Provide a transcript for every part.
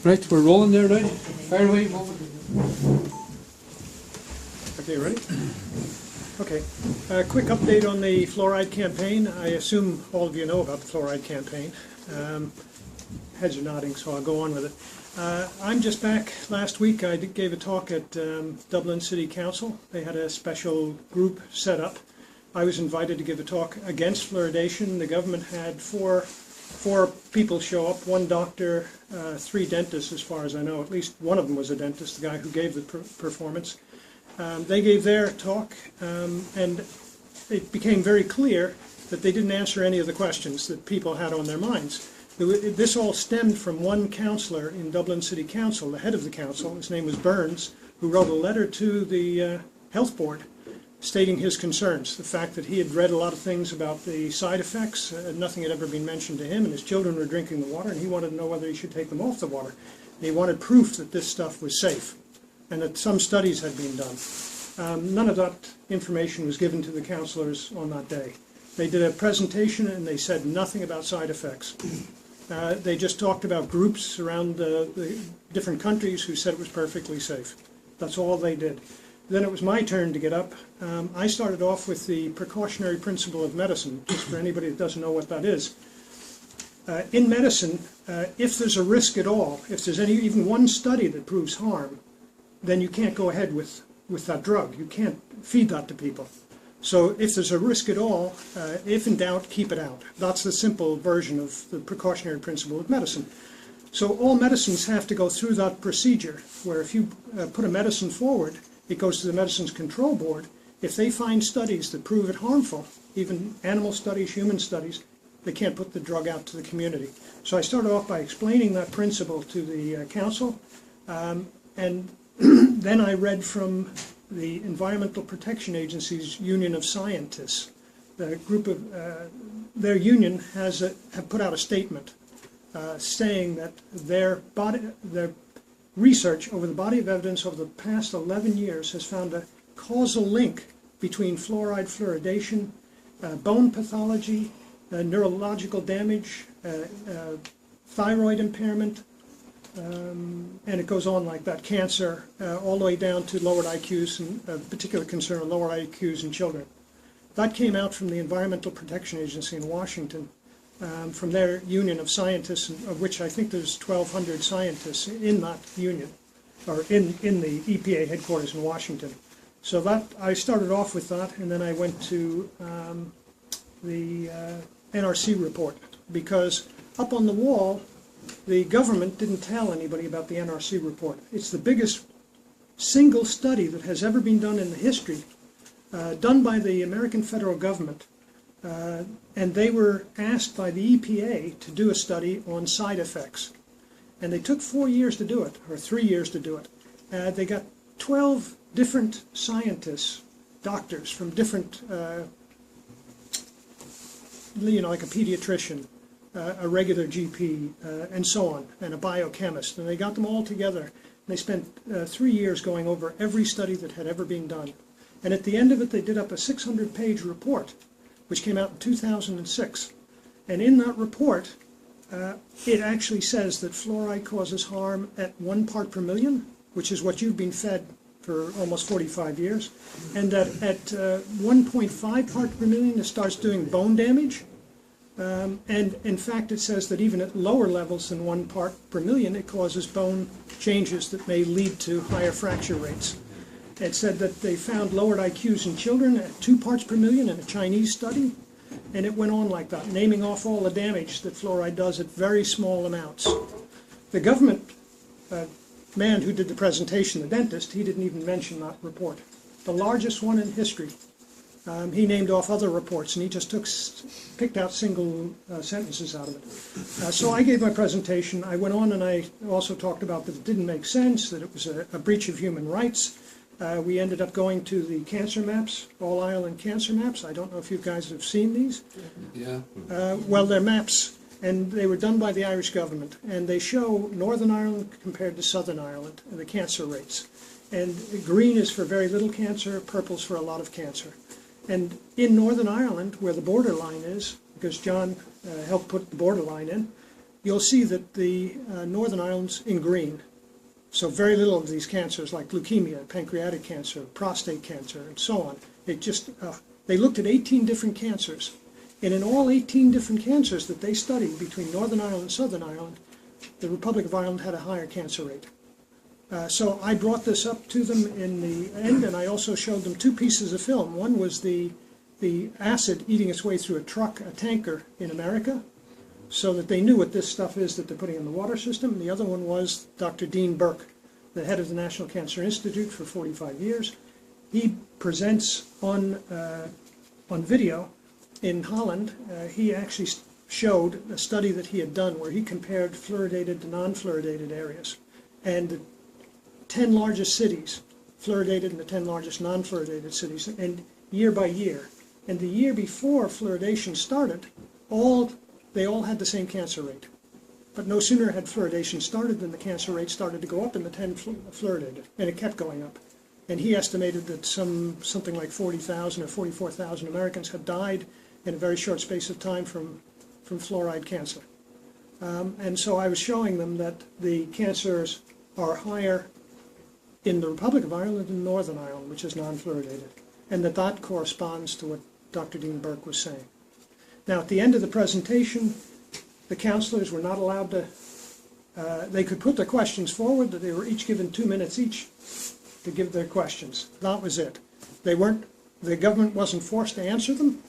Right, we're rolling there, right? Fire away. Okay, ready? Okay. Quick update on the fluoride campaign. I assume all of you know about the fluoride campaign. Heads are nodding, so I'll go on with it. I'm just back. Last week I gave a talk at Dublin City Council. They had a special group set up. I was invited to give a talk against fluoridation. The government had four people show up, one doctor, three dentists as far as I know. At least one of them was a dentist, the guy who gave the performance. They gave their talk, and it became very clear that they didn't answer any of the questions that people had on their minds. This all stemmed from one councillor in Dublin City Council, the head of the council. His name was Burns, who wrote a letter to the health board stating his concerns, the fact that he had read a lot of things about the side effects, nothing had ever been mentioned to him, and his children were drinking the water, and he wanted to know whether he should take them off the water. And he wanted proof that this stuff was safe, and that some studies had been done. None of that information was given to the councillors on that day. They did a presentation, and they said nothing about side effects. They just talked about groups around the different countries who said it was perfectly safe. That's all they did. Then it was my turn to get up. I started off with the precautionary principle of medicine, just for anybody that doesn't know what that is. In medicine, if there's a risk at all, if there's even one study that proves harm, then you can't go ahead with that drug. You can't feed that to people. So if there's a risk at all, if in doubt, keep it out. That's the simple version of the precautionary principle of medicine. So all medicines have to go through that procedure, where if you put a medicine forward, it goes to the Medicines Control Board. If they find studies that prove it harmful, even animal studies, human studies, they can't put the drug out to the community. So I started off by explaining that principle to the council, and then I read from the Environmental Protection Agency's Union of Scientists. The group of their union have put out a statement saying that their research over the body of evidence over the past 11 years has found a causal link between fluoridation, bone pathology, neurological damage, thyroid impairment, and it goes on like that, cancer, all the way down to lowered IQs, and a particular concern of lowered IQs in children. That came out from the Environmental Protection Agency in Washington, from their union of scientists, of which I think there's 1,200 scientists in that union, or in the EPA headquarters in Washington. So that I started off with that, and then I went to the NRC report, because up on the wall, the government didn't tell anybody about the NRC report. It's the biggest single study that has ever been done in the history, done by the American federal government. And they were asked by the EPA to do a study on side effects. And they took 4 years to do it, or 3 years to do it. They got 12 different scientists, doctors from different, like a pediatrician, a regular GP, and so on, and a biochemist. And they got them all together. And they spent 3 years going over every study that had ever been done. And at the end of it, they did up a 600-page report, which came out in 2006. And in that report, it actually says that fluoride causes harm at 1 part per million, which is what you've been fed for almost 45 years, and that at 1.5 part per million, it starts doing bone damage. And in fact, it says that even at lower levels than 1 part per million, it causes bone changes that may lead to higher fracture rates. It said that they found lowered IQs in children at 2 parts per million in a Chinese study, and it went on like that, naming off all the damage that fluoride does at very small amounts. The government man who did the presentation, the dentist, he didn't even mention that report. The largest one in history. He named off other reports, and he just picked out single sentences out of it. So I gave my presentation. I went on and I also talked about that it didn't make sense, that it was a breach of human rights. We ended up going to the cancer maps, all Ireland cancer maps. I don't know if you guys have seen these. Yeah. Well, they're maps, and they were done by the Irish government, and they show Northern Ireland compared to Southern Ireland, the cancer rates. And green is for very little cancer, purple's for a lot of cancer. And in Northern Ireland, where the borderline is, because John helped put the borderline in, you'll see that the Northern Ireland's in green. So very little of these cancers like leukemia, pancreatic cancer, prostate cancer, and so on. They looked at 18 different cancers. And in all 18 different cancers that they studied between Northern Ireland and Southern Ireland, the Republic of Ireland had a higher cancer rate. So I brought this up to them in the end, and I also showed them two pieces of film. One was the acid eating its way through a tanker in America, so that they knew what this stuff is that they're putting in the water system. And the other one was Dr. Dean Burke, the head of the National Cancer Institute for 45 years. He presents on video in Holland. He actually showed a study that he had done where he compared fluoridated to non-fluoridated areas. And the 10 largest cities, fluoridated, and the 10 largest non-fluoridated cities, and year by year. And the year before fluoridation started, they all had the same cancer rate. But no sooner had fluoridation started than the cancer rate started to go up in the 10 fluoridated, and it kept going up. And he estimated that something like 40,000 or 44,000 Americans had died in a very short space of time from fluoride cancer. And so I was showing them that the cancers are higher in the Republic of Ireland and Northern Ireland, which is non-fluoridated, and that corresponds to what Dr. Dean Burke was saying. Now, at the end of the presentation, the counselors were not allowed to, they could put their questions forward, that they were each given 2 minutes each to give their questions. That was it. The government wasn't forced to answer them,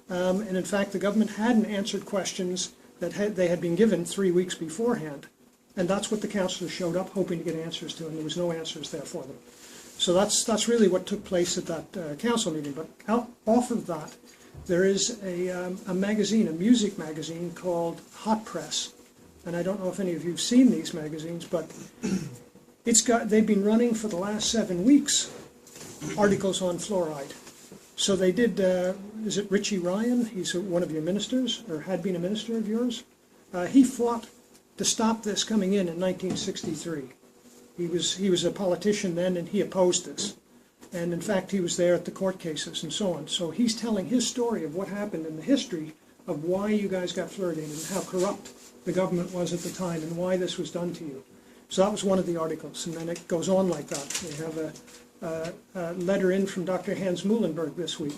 and in fact, the government hadn't answered questions that they had been given 3 weeks beforehand. And that's what the counselors showed up hoping to get answers to, and there was no answers there for them. So that's really what took place at that council meeting. But off of that, there is a magazine, a music magazine called Hot Press. And I don't know if any of you have seen these magazines, but they've been running for the last 7 weeks articles on fluoride. So they did, is it Richie Ryan? He's one of your ministers, or had been a minister of yours. He fought to stop this coming in 1963. He was a politician then, and he opposed this. And in fact, he was there at the court cases and so on. So he's telling his story of what happened in the history of why you guys got fluoridated and how corrupt the government was at the time and why this was done to you. So that was one of the articles, and then it goes on like that. They have a letter in from Dr. Hans Muhlenberg this week.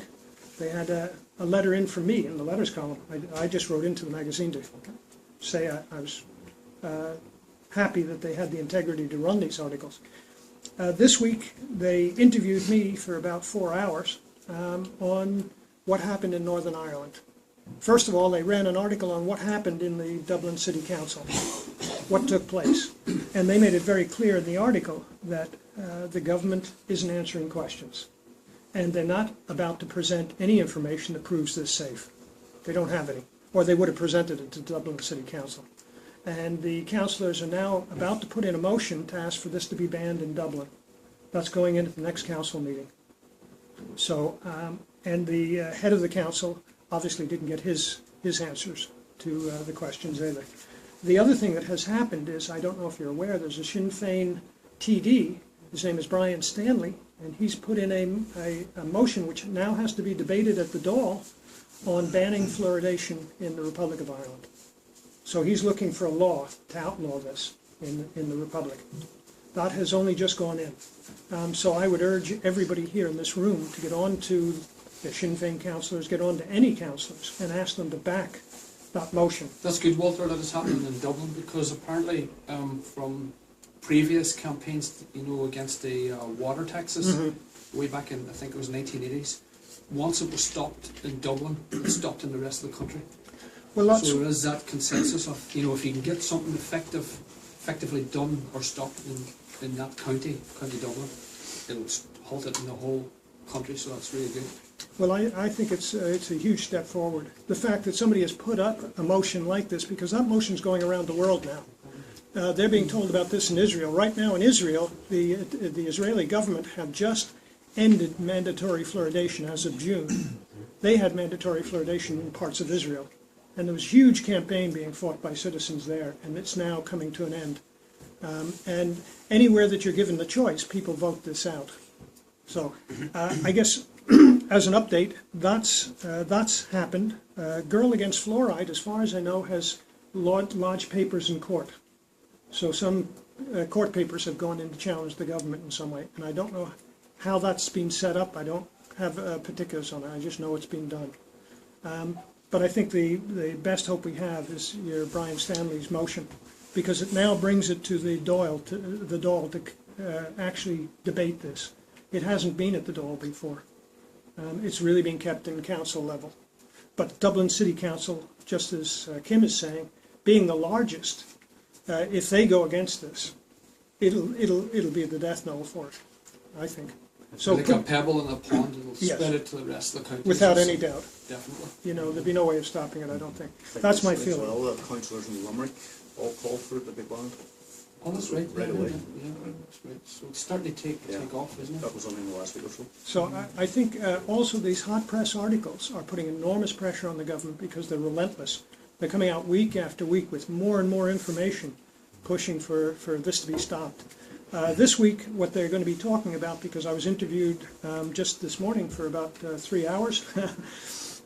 They had a letter in from me in the letters column. I just wrote into the magazine to say I was happy that they had the integrity to run these articles. This week, they interviewed me for about 4 hours on what happened in Northern Ireland. First of all, they ran an article on what happened in the Dublin City Council, what took place. And they made it very clear in the article that the government isn't answering questions. And they're not about to present any information that proves this safe. They don't have any, or they would have presented it to Dublin City Council. And the councillors are now about to put in a motion to ask for this to be banned in Dublin. That's going in at the next council meeting. So, and the head of the council obviously didn't get his answers to the questions either. The other thing that has happened is, I don't know if you're aware, there's a Sinn Féin TD, his name is Brian Stanley, and he's put in a motion which now has to be debated at the Dáil on banning fluoridation in the Republic of Ireland. So he's looking for a law to outlaw this in the Republic. That has only just gone in. So I would urge everybody here in this room to get on to the Sinn Féin councillors, get on to any councillors, and ask them to back that motion. That's good, Walter, that it's happening in Dublin, because apparently from previous campaigns, against the water taxes, way back in, I think it was 1980s, once it was stopped in Dublin, it stopped in the rest of the country. Well, so there is that consensus of, if you can get something effectively done or stopped in that County Dublin, it'll halt it in the whole country, so that's really good. Well, I think it's a huge step forward. The fact that somebody has put up a motion like this, because that motion's going around the world now. They're being told about this in Israel. Right now in Israel, the Israeli government have just ended mandatory fluoridation as of June. They had mandatory fluoridation in parts of Israel. And there was a huge campaign being fought by citizens there, and it's now coming to an end. And anywhere that you're given the choice, people vote this out. So I guess as an update, that's happened. Girl Against Fluoride, as far as I know, has lodge papers in court. So some court papers have gone in to challenge the government in some way, and I don't know how that's been set up. I don't have particulars on it. I just know it's been done. But I think the best hope we have is your Brian Stanley's motion, because it now brings it to the Dáil to actually debate this. It hasn't been at the Dáil before. It's really been kept in council level. But Dublin City Council, just as Kim is saying, being the largest, if they go against this, it'll be the death knell for it, I think. So like a pebble in a pond, it'll yes, spread it to the rest of the county. Without any doubt. Definitely. You know, there'd be no way of stopping it, I don't think. That's my feeling. Well, the councillors in Limerick all called for it to be banned. Oh, that's right. Right away. Yeah, that's right. So it's starting to take off, isn't it? That was only in the last week or so. So I think also these hot press articles are putting enormous pressure on the government because they're relentless. They're coming out week after week with more and more information pushing for this to be stopped. This week, what they're going to be talking about, because I was interviewed just this morning for about 3 hours,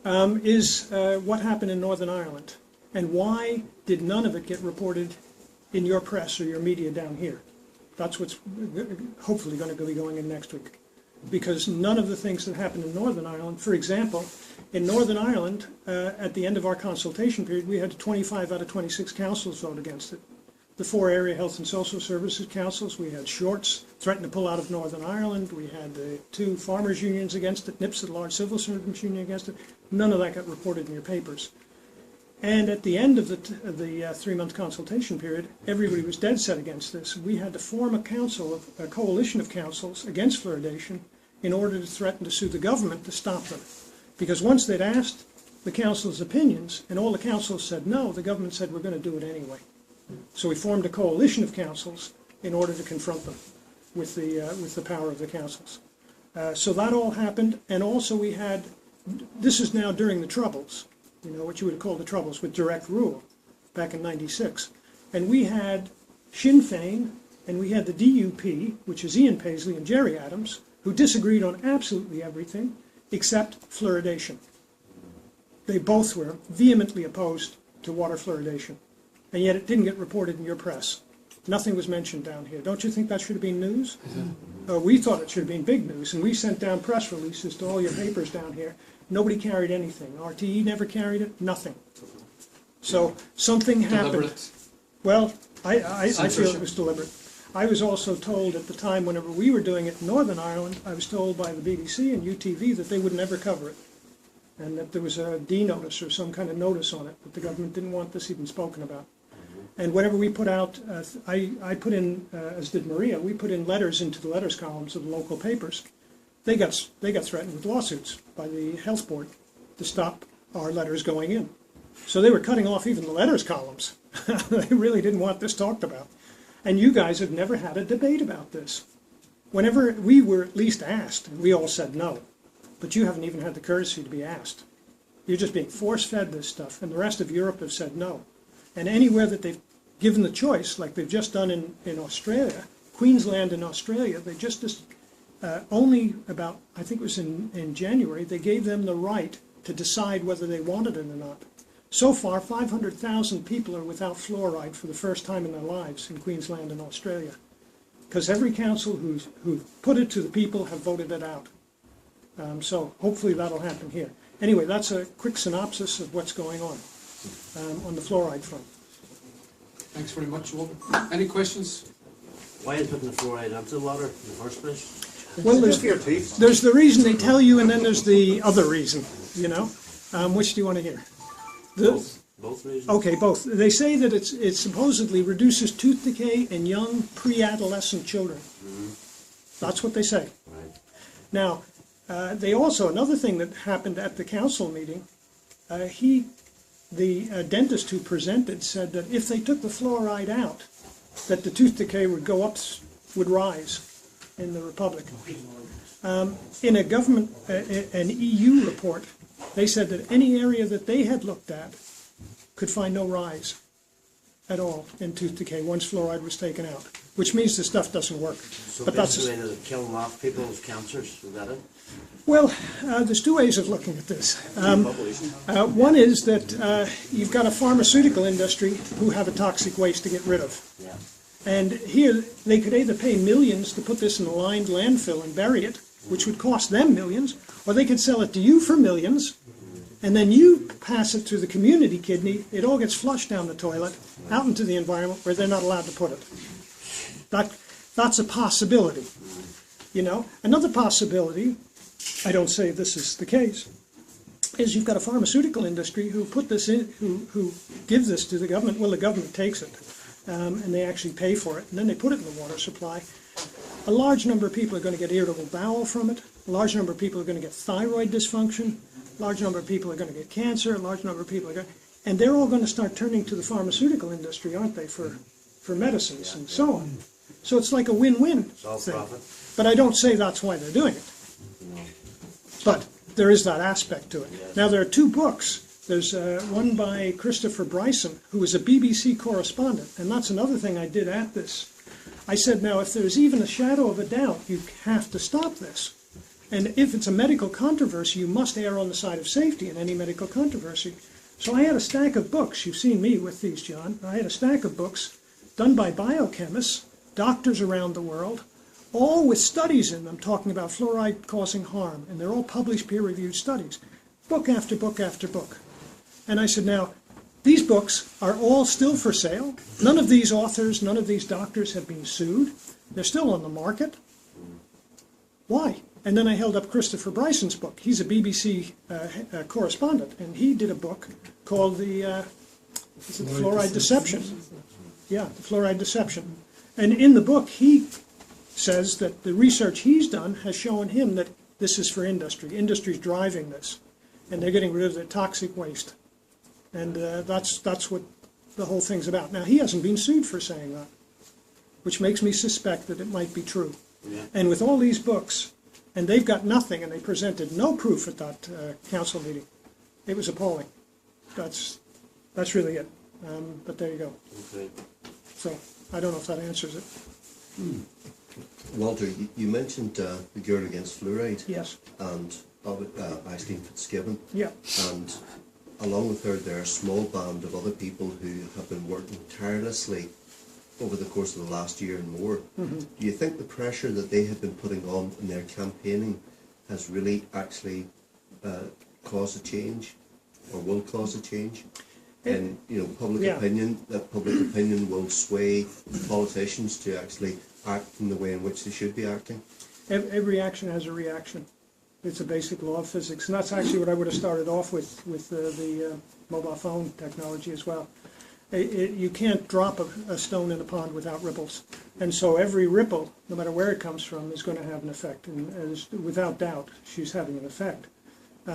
is what happened in Northern Ireland and why did none of it get reported in your press or your media down here. That's what's hopefully going to be going in next week. Because none of the things that happened in Northern Ireland, for example, in Northern Ireland, at the end of our consultation period, we had 25 out of 26 councils vote against it. The 4 area health and social services councils, we had Shorts threaten to pull out of Northern Ireland, we had the 2 farmers unions against it, NIPS, the large civil servants union against it. None of that got reported in your papers. And at the end of the 3-month consultation period, everybody was dead set against this. We had to form a coalition of councils against fluoridation in order to threaten to sue the government to stop them. Because once they'd asked the council's opinions, and all the councils said no, the government said we're going to do it anyway. So we formed a coalition of councils in order to confront them with the power of the councils. So that all happened, and also we had, this is now during the Troubles, you know, what you would call the Troubles with direct rule back in '96. And we had Sinn Féin and we had the DUP, which is Ian Paisley and Jerry Adams, who disagreed on absolutely everything except fluoridation. They both were vehemently opposed to water fluoridation, and yet it didn't get reported in your press. Nothing was mentioned down here. Don't you think that should have been news? We thought it should have been big news, and we sent down press releases to all your papers down here. Nobody carried anything. RTE never carried it, nothing. So something happened. Deliberate. Well, I feel it was deliberate. I was also told at the time, whenever we were doing it in Northern Ireland, I was told by the BBC and UTV that they would never cover it, and that there was a D notice or some kind of notice on it, that the government didn't want this even spoken about. And whenever we put out, I put in, as did Maria, we put in letters into the letters columns of the local papers. They got threatened with lawsuits by the health board to stop our letters going in. So they were cutting off even the letters columns. They really didn't want this talked about. And you guys have never had a debate about this. Whenever we were at least asked, we all said no. But you haven't even had the courtesy to be asked. You're just being force-fed this stuff, and the rest of Europe have said no. And anywhere that they've given the choice, like they've just done in Australia, Queensland and Australia, they just only about, I think it was in January, they gave them the right to decide whether they wanted it or not. So far, 500,000 people are without fluoride for the first time in their lives in Queensland and Australia, because every council who put it to the people have voted it out. So hopefully that'll happen here. Anyway, that's a quick synopsis of what's going on the fluoride front. Thanks very much, Walter. Any questions? Why is putting the fluoride into the water in the first place? Well, there's the reason they tell you, and then there's the other reason, you know. Which do you want to hear? Both reasons? Okay, both. They say that it supposedly reduces tooth decay in young pre-adolescent children. Mm-hmm. That's what they say. Right. Now, they also, another thing that happened at the council meeting, the dentist who presented said that if they took the fluoride out, that the tooth decay would rise in the Republic. In a government, an EU report, they said that any area that they had looked at could find no rise at all in tooth decay once fluoride was taken out, which means the stuff doesn't work. So but basically they're killing off people's cancers, is that it? Well, there's two ways of looking at this. Population. One is that you've got a pharmaceutical industry who have a toxic waste to get rid of. Yeah. And here, they could either pay millions to put this in a lined landfill and bury it, which would cost them millions, or they could sell it to you for millions, and then you pass it to the community kidney, it all gets flushed down the toilet, out into the environment where they're not allowed to put it. That's a possibility. You know, another possibility, I don't say this is the case, is you've got a pharmaceutical industry who put this in, who give this to the government. Well, the government takes it, and they actually pay for it, and then they put it in the water supply. A large number of people are going to get irritable bowel from it. A large number of people are going to get thyroid dysfunction. A large number of people are going to get cancer. A large number of people are going, and they're all going to start turning to the pharmaceutical industry, aren't they, for medicines and so on. So it's like a win-win thing. Profit. But I don't say that's why they're doing it. No. But there is that aspect to it. Yes. Now, there are two books. There's one by Christopher Bryson, who was a BBC correspondent, and that's another thing I did at this. I said, now, if there's even a shadow of a doubt, you have to stop this. And if it's a medical controversy, you must err on the side of safety in any medical controversy. So I had a stack of books. You've seen me with these, John. I had a stack of books done by biochemists, doctors around the world, all with studies in them talking about fluoride causing harm. And they're all published peer-reviewed studies, book after book after book. And I said, now, these books are all still for sale. None of these authors, none of these doctors have been sued. They're still on the market. Why? And then I held up Christopher Bryson's book. He's a BBC correspondent, and he did a book called the Fluoride Deception. Yeah, the Fluoride Deception. And in the book, he says that the research he's done has shown him that this is for industry. Industry's driving this, and they're getting rid of the toxic waste. And that's what the whole thing's about. Now, he hasn't been sued for saying that, which makes me suspect that it might be true. Yeah. And with all these books, and they've got nothing, and they presented no proof at that council meeting. It was appalling. That's really it. But there you go. Okay. So I don't know if that answers it. Walter, you mentioned the Girl Against Fluoride. Yes. And Aisling Fitzgibbon. Yeah. And along with her, there are a small band of other people who have been working tirelessly over the course of the last year and more. Mm-hmm. Do you think the pressure that they have been putting on in their campaigning has really actually caused a change, or will cause a change? And public Yeah. opinion, that public opinion will sway politicians to actually act in the way in which they should be acting? Every action has a reaction. It's a basic law of physics, and that's actually what I would have started off with the mobile phone technology as well. You can't drop a stone in a pond without ripples, and so every ripple, no matter where it comes from, is going to have an effect, and without doubt, she's having an effect,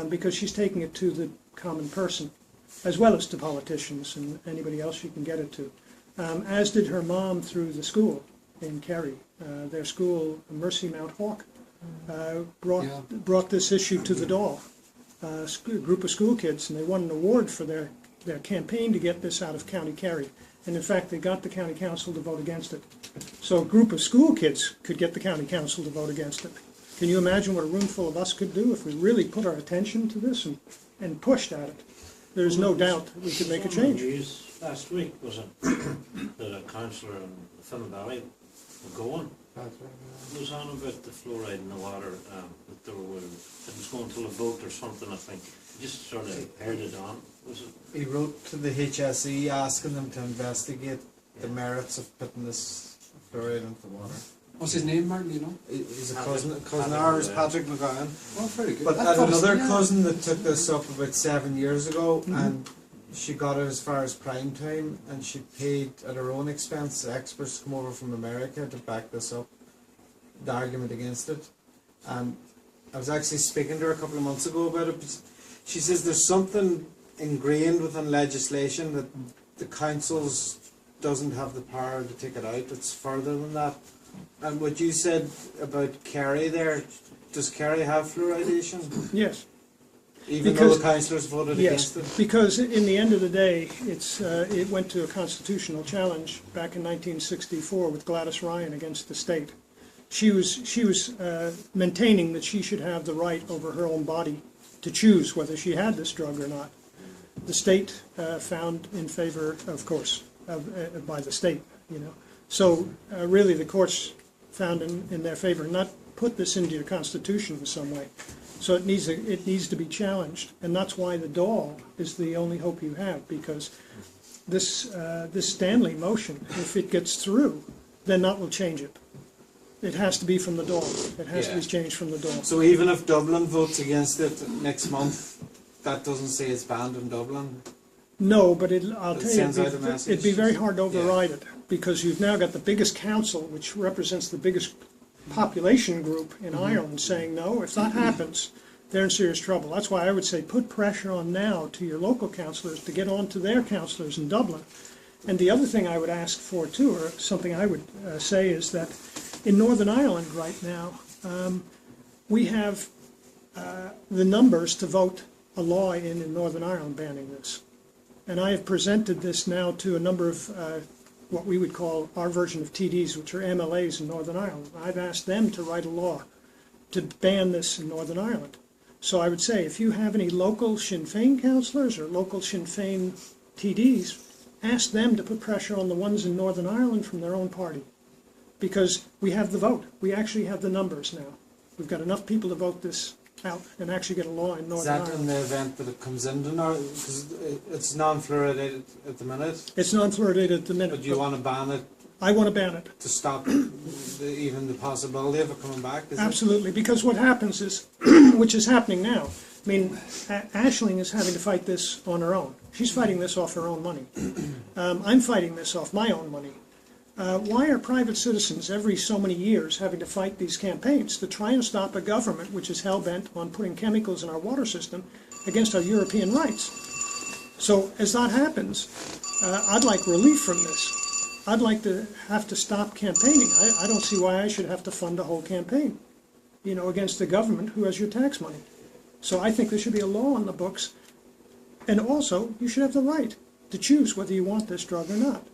because she's taking it to the common person, as well as to politicians and anybody else she can get it to, as did her mom through the school in Kerry. Their school, Mercy Mount Hawk, brought this issue to the Dáil, a group of school kids, and they won an award for their campaign to get this out of County Kerry. And in fact, they got the county council to vote against it. So a group of school kids could get the county council to vote against it. Can you imagine what a room full of us could do if we really put our attention to this and pushed at it? There's no doubt that we could make a change. News last week was that a councillor in Finn Valley, McGowan, was on about the fluoride in the water, that it was going to a vote or something, I think. Just sort of aired it on. Was it? He wrote to the HSE asking them to investigate the merits of putting this fluoride into the water. What's his name, Martin, do you know? He's a Patrick- cousin of ours, Patrick McGowan. Oh, very good. But I I had thought it was- another yeah. cousin that took this up about 7 years ago, and she got it as far as prime time, and she paid at her own expense experts to come over from America to back this up, the argument against it. And I was actually speaking to her a couple of months ago about it. But she says there's something ingrained within legislation that the councils doesn't have the power to take it out. It's further than that. And what you said about Kerry there, does Kerry have fluoridation? Yes. Even though Because- the councillors voted Yes, against it? because in the end of the day, it went to a constitutional challenge back in 1964 with Gladys Ryan against the state. she was maintaining that she should have the right over her own body to choose whether she had this drug or not. The state found in favor, of course, by the state, you know. So really the courts found in their favor, not put this into your constitution in some way. So it needs to be challenged, and that's why the doll is the only hope you have, because this Stanley motion, if it gets through, then that will change it. It has to be from the doll. It has to be changed from the doll. So even if Dublin votes against it next month, that doesn't say it's banned in Dublin? No, but I'll tell sends you, out a message. it'd be very hard to override it, because you've now got the biggest council, which represents the biggest population group in Ireland, saying no. If that happens, they're in serious trouble. That's why I would say put pressure on now to your local councillors to get on to their councillors in Dublin. And the other thing I would ask for too, or something I would say, is that in Northern Ireland right now, we have the numbers to vote a law in Northern Ireland banning this. And I have presented this now to a number of what we would call our version of TDs, which are MLAs in Northern Ireland. I've asked them to write a law to ban this in Northern Ireland. So I would say, if you have any local Sinn Féin councillors or local Sinn Féin TDs, ask them to put pressure on the ones in Northern Ireland from their own party. Because we have the vote. We actually have the numbers now. We've got enough people to vote this out and actually get a law in Northern Ireland. Is that in the event that it comes into Northern, because it's non-fluoridated at the minute? It's non-fluoridated at the minute. But you want to ban it I want to ban it. to stop even the possibility of it coming back? Is Absolutely, because what happens is, which is happening now, I mean, Aisling is having to fight this on her own. She's fighting this off her own money. I'm fighting this off my own money. Why are private citizens every so many years having to fight these campaigns to try and stop a government which is hell-bent on putting chemicals in our water system against our European rights? So as that happens, I'd like relief from this. I'd like to have to stop campaigning. I don't see why I should have to fund a whole campaign, you know, against the government who has your tax money. So I think there should be a law on the books. And also, you should have the right to choose whether you want this drug or not.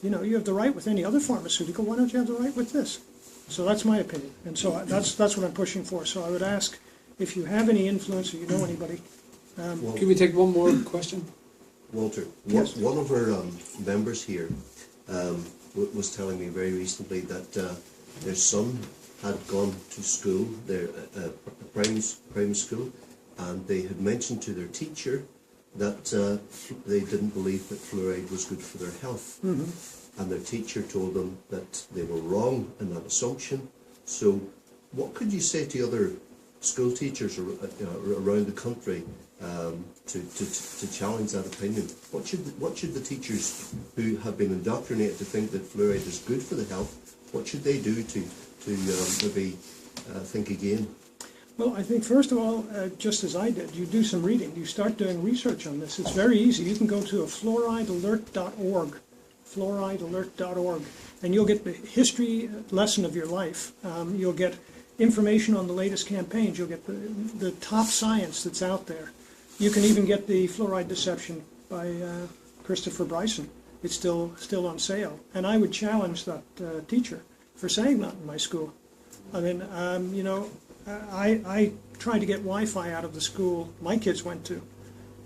You know, you have the right with any other pharmaceutical. Why don't you have the right with this? So that's my opinion. And so that's what I'm pushing for. So I would ask if you have any influence or you know anybody. Can we take one more question? Walter, Yes. one of our members here was telling me very recently that their son had gone to school, their primary school, and they had mentioned to their teacher that they didn't believe that fluoride was good for their health. Mm-hmm. And their teacher told them that they were wrong in that assumption. So what could you say to other school teachers around the country to challenge that opinion? What should the teachers who have been indoctrinated to think that fluoride is good for the health, what should they do to maybe think again? Well, I think first of all, just as I did, you do some reading. You start doing research on this. It's very easy. You can go to fluoridealert.org, fluoridealert.org, and you'll get the history lesson of your life. You'll get information on the latest campaigns. You'll get the top science that's out there. You can even get the Fluoride Deception by Christopher Bryson. It's still on sale. And I would challenge that teacher for saying that in my school. I mean, you know, I tried to get Wi-Fi out of the school my kids went to.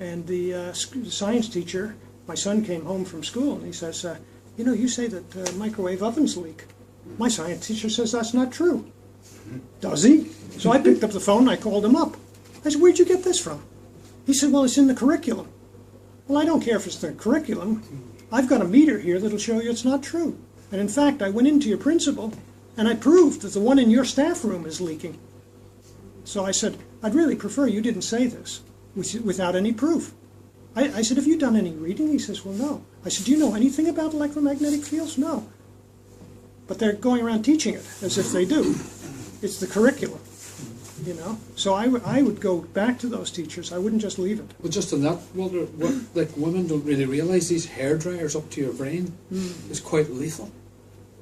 And the science teacher, my son came home from school and he says, you know, you say that microwave ovens leak. My science teacher says that's not true. Does he? So I picked up the phone and I called him up. I said, where'd you get this from? He said, well, it's in the curriculum. Well, I don't care if it's the curriculum. I've got a meter here that'll show you it's not true. And in fact, I went into your principal and I proved that the one in your staff room is leaking. So I said, I'd really prefer you didn't say this without any proof. I said, have you done any reading? He says, well, no. I said, do you know anything about electromagnetic fields? No. But they're going around teaching it as if they do. It's the curriculum, you know. So I would go back to those teachers. I wouldn't just leave it. Well, just on that, Walter, like women don't really realise these hair dryers up to your brain is quite lethal.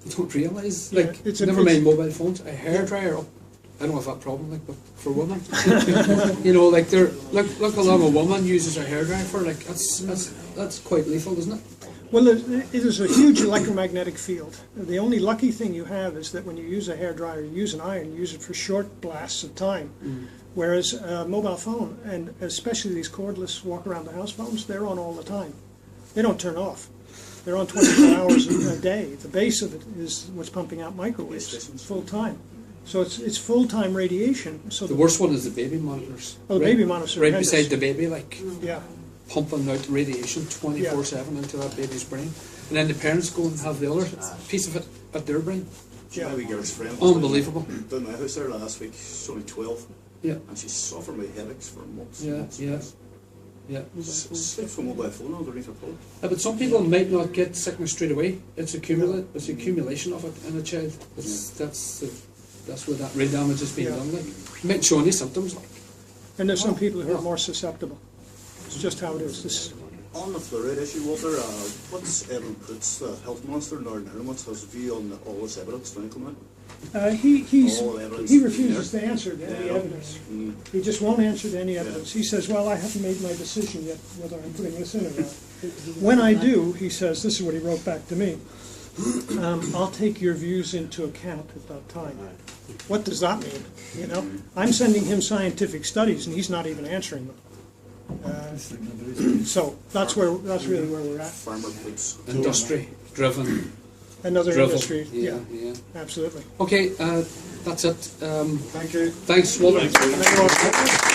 They don't realise. Yeah, like, never mind mobile phones, a hair dryer up. I don't have that problem, like, but for women, you know, like look how long a woman uses her hair dryer for. Like that's quite lethal, isn't it? Well, it is a huge electromagnetic field. The only lucky thing you have is that when you use a hairdryer, you use an iron, you use it for short blasts of time. Whereas a mobile phone, and especially these cordless walk around the house phones, they're on all the time. They don't turn off. They're on 24 hours a day. The base of it is what's pumping out microwaves full time. So it's full-time radiation. So The worst one is the baby monitors. Oh, the baby monitors are right horrendous. beside the baby, like Yeah. pumping out radiation 24/7 into that baby's brain, and then the parents go and have the other piece of it at their brain. Yeah. My wee girl's friend. Unbelievable. Down my house there last week. She's only 12. Yeah. And she's suffering with headaches for months. Yeah, months, yeah. months. Yeah. Sleeps with a mobile phone underneath her pillow. But some people might not get sickness straight away. It's accumulation of it in a child. That's where that brain damage is being Yeah. done. Like, it might show any symptoms. Like, And there's some people who are more susceptible. It's just how it is. This, On the fluoride issue, Walter, what's Evan Putz, the health minister in Northern Ireland, what's his view on all this evidence now coming out? he refuses to answer to any Yeah. evidence. Mm. He just won't answer to any evidence. He says, well, I haven't made my decision yet whether I'm putting this in or not. When I do, he says, this is what he wrote back to me, I'll take your views into account at that time. What does that mean? You know, I'm sending him scientific studies and he's not even answering them. So that's really where we're at. Farmer Putz. industry driven. Another Drivel. industry, yeah, Yeah. absolutely. Okay, that's it. Thank you. Thanks, Walter. Thank you all.